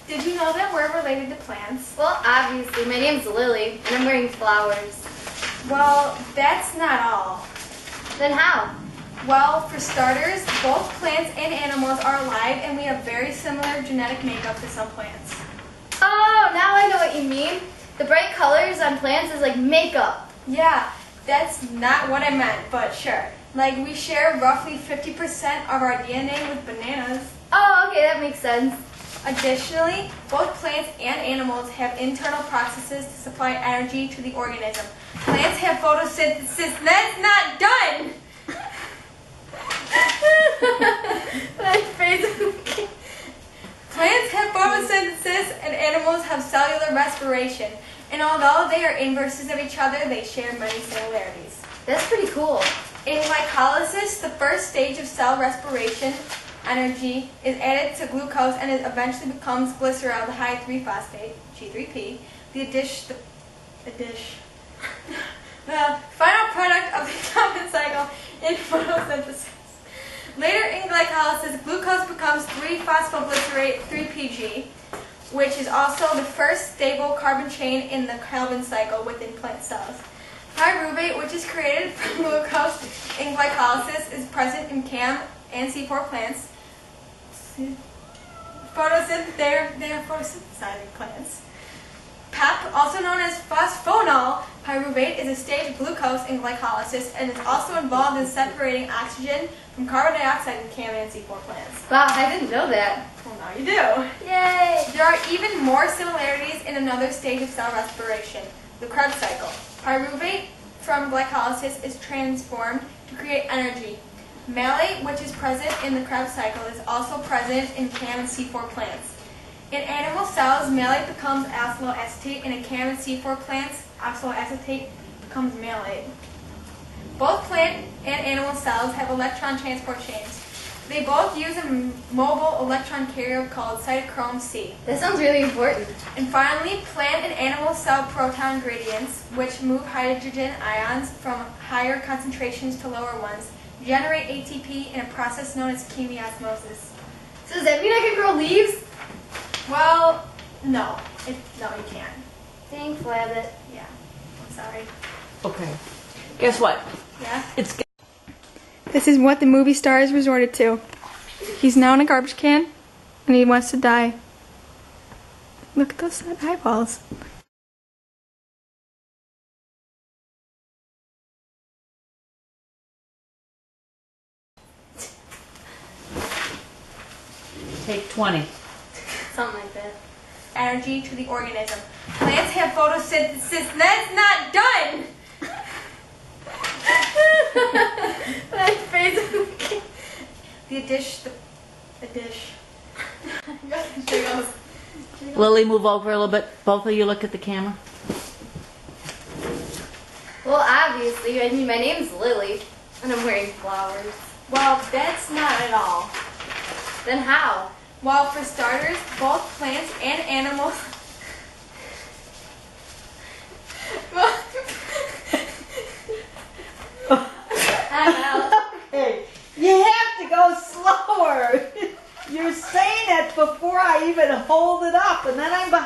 Did you know that we're related to plants? Well, obviously. My name's Lily, and I'm wearing flowers. Well, that's not all. Then how? Well, for starters, both plants and animals are alive, and we have very similar genetic makeup to some plants. Oh, now I know what you mean. The bright colors on plants is like makeup. Yeah, that's not what I meant, but sure. Like, we share roughly 50% of our DNA with bananas. Oh, okay, that makes sense. Additionally, both plants and animals have internal processes to supply energy to the organism. Plants have photosynthesis. That's not done! Plants have photosynthesis and animals have cellular respiration. And although they are inverses of each other, they share many similarities. That's pretty cool. In glycolysis, the first stage of cell respiration, energy is added to glucose and it eventually becomes glyceraldehyde 3-phosphate, G3P. The final product of the carbon cycle in photosynthesis. Later in glycolysis, glucose becomes 3-phosphoglycerate 3-PG, which is also the first stable carbon chain in the carbon cycle within plant cells. Pyruvate, which is created from glucose in glycolysis, is present in CAM and C4 plants. They are photosynthesizing plants. PEP, also known as phosphoenol pyruvate, is a stage of glucose in glycolysis and is also involved in separating oxygen from carbon dioxide in CAM and C4 plants. Wow, I didn't know that. Well, now you do. Yay! There are even more similarities in another stage of cell respiration, the Krebs cycle. Pyruvate from glycolysis is transformed to create energy. Malate, which is present in the Krebs cycle, is also present in CAM and C4 plants. In animal cells, malate becomes oxaloacetate, and in CAM and C4 plants, oxaloacetate becomes malate. Both plant and animal cells have electron transport chains. They both use a mobile electron carrier called cytochrome C. That sounds really important. And finally, plant and animal cell proton gradients, which move hydrogen ions from higher concentrations to lower ones, generate ATP in a process known as chemiosmosis. So does that mean I can grow leaves? Well, no. No, you can't. Thanks, Labbit. Yeah, I'm sorry. Okay. Guess what? Yeah? This is what the movie star has resorted to. He's now in a garbage can, and he wants to die. Look at those sad eyeballs. Take 20. Something like that. Energy to the organism. Plants have photosynthesis. That's not done! The dish. Jiggles. Lily, move over a little bit. Both of you look at the camera. Well, obviously. I mean, my name's Lily, and I'm wearing flowers. Well, that's not at all. Then how? Well, for starters, both plants and animals. I'm out. Okay, you have to go slower. You're saying it before I even hold it up, and then I'm behind.